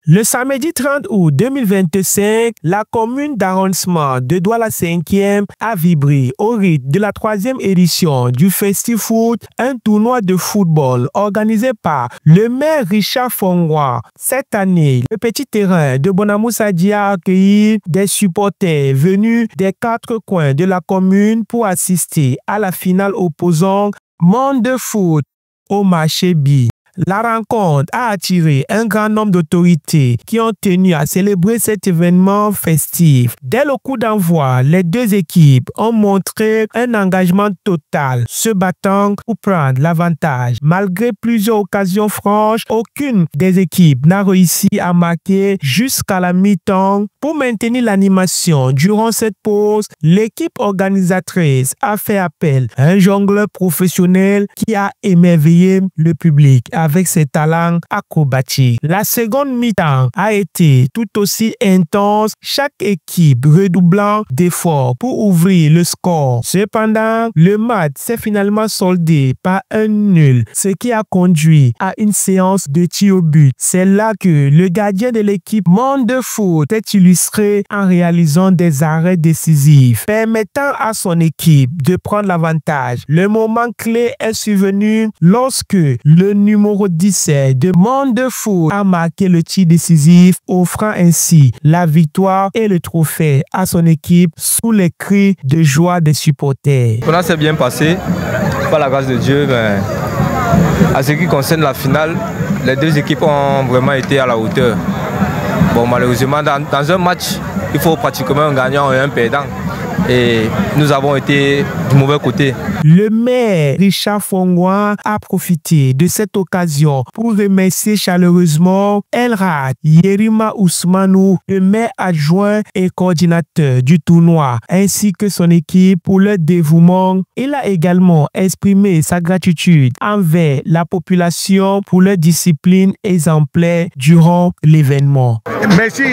Le samedi 30 août 2025, la commune d'arrondissement de Douala 5e a vibré au rythme de la 3e édition du FestiFoot, un tournoi de football organisé par le maire Richard Fongwa. Cette année, le petit terrain de Bonamoussadi a accueilli des supporters venus des 4 coins de la commune pour assister à la finale opposant Monde Foot au marché B. La rencontre a attiré un grand nombre d'autorités qui ont tenu à célébrer cet événement festif. Dès le coup d'envoi, les deux équipes ont montré un engagement total, se battant pour prendre l'avantage. Malgré plusieurs occasions franches, aucune des équipes n'a réussi à marquer jusqu'à la mi-temps. Pour maintenir l'animation durant cette pause, l'équipe organisatrice a fait appel à un jongleur professionnel qui a émerveillé le public avec ses talents acrobatiques. La seconde mi-temps a été tout aussi intense, chaque équipe redoublant d'efforts pour ouvrir le score. Cependant, le match s'est finalement soldé par un nul, ce qui a conduit à une séance de tir au but. C'est là que le gardien de l'équipe Monde Foot est illustré en réalisant des arrêts décisifs, permettant à son équipe de prendre l'avantage. Le moment clé est survenu lorsque le numéro 17 de Monde Foot a marqué le tir décisif, offrant ainsi la victoire et le trophée à son équipe sous les cris de joie des supporters. Ça s'est bien passé, par la grâce de Dieu, mais à ce qui concerne la finale, les deux équipes ont vraiment été à la hauteur. Bon, malheureusement, dans un match, il faut pratiquement un gagnant et un perdant. Et nous avons été du mauvais côté. Le maire Richard Fongwa a profité de cette occasion pour remercier chaleureusement Elrad Yerima Ousmanou, le maire adjoint et coordinateur du tournoi, ainsi que son équipe pour leur dévouement. Il a également exprimé sa gratitude envers la population pour leur discipline exemplaire durant l'événement. Merci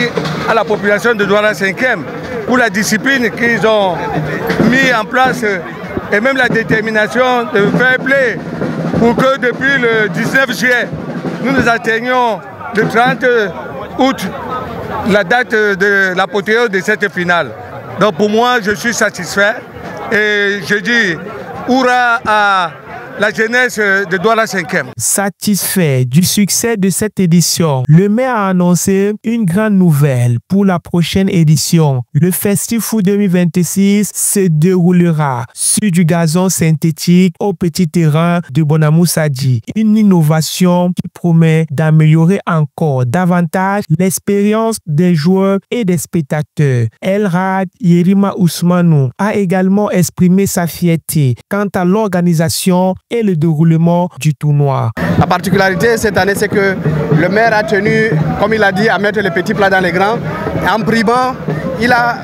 à la population de Douala 5e pour la discipline qu'ils ont mis en place et même la détermination de fair play pour que depuis le 19 juillet, nous atteignions le 30 août, la date de l'apothéose de cette finale. Donc pour moi, je suis satisfait et je dis hurrah à la jeunesse de Douala 5e. Satisfait du succès de cette édition, le maire a annoncé une grande nouvelle pour la prochaine édition. Le FestiFoot 2026 se déroulera sur du gazon synthétique au petit terrain de Bonamoussadi. Une innovation qui promet d'améliorer encore davantage l'expérience des joueurs et des spectateurs. Elrad Yerima Ousmanou a également exprimé sa fierté quant à l'organisation et le déroulement du tournoi. La particularité cette année, c'est que le maire a tenu, comme il a dit, à mettre les petits plats dans les grands. En primant, il a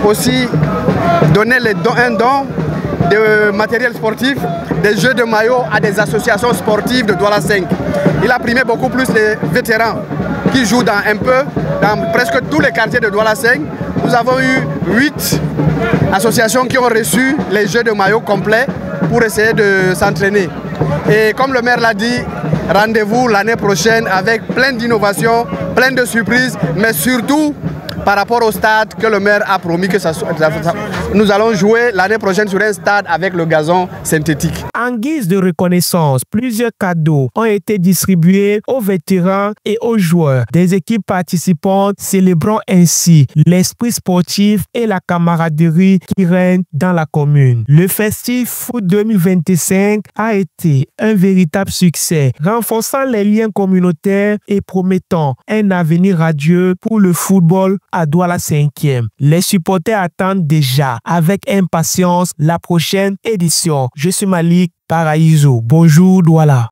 aussi donné un don de matériel sportif, des jeux de maillot à des associations sportives de Douala 5. Il a primé beaucoup plus les vétérans qui jouent dans presque tous les quartiers de Douala 5. Nous avons eu 8 associations qui ont reçu les jeux de maillot complets pour essayer de s'entraîner. Et comme le maire l'a dit, rendez-vous l'année prochaine avec plein d'innovations, plein de surprises, mais surtout par rapport au stade que le maire a promis que nous allons jouer l'année prochaine sur un stade avec le gazon synthétique. En guise de reconnaissance, plusieurs cadeaux ont été distribués aux vétérans et aux joueurs des équipes participantes, célébrant ainsi l'esprit sportif et la camaraderie qui règnent dans la commune. Le FestiFoot 2025 a été un véritable succès, renforçant les liens communautaires et promettant un avenir radieux pour le football à Douala 5e. Les supporters attendent déjà avec impatience la prochaine édition. Je suis Malik Paraïso. Bonjour Douala.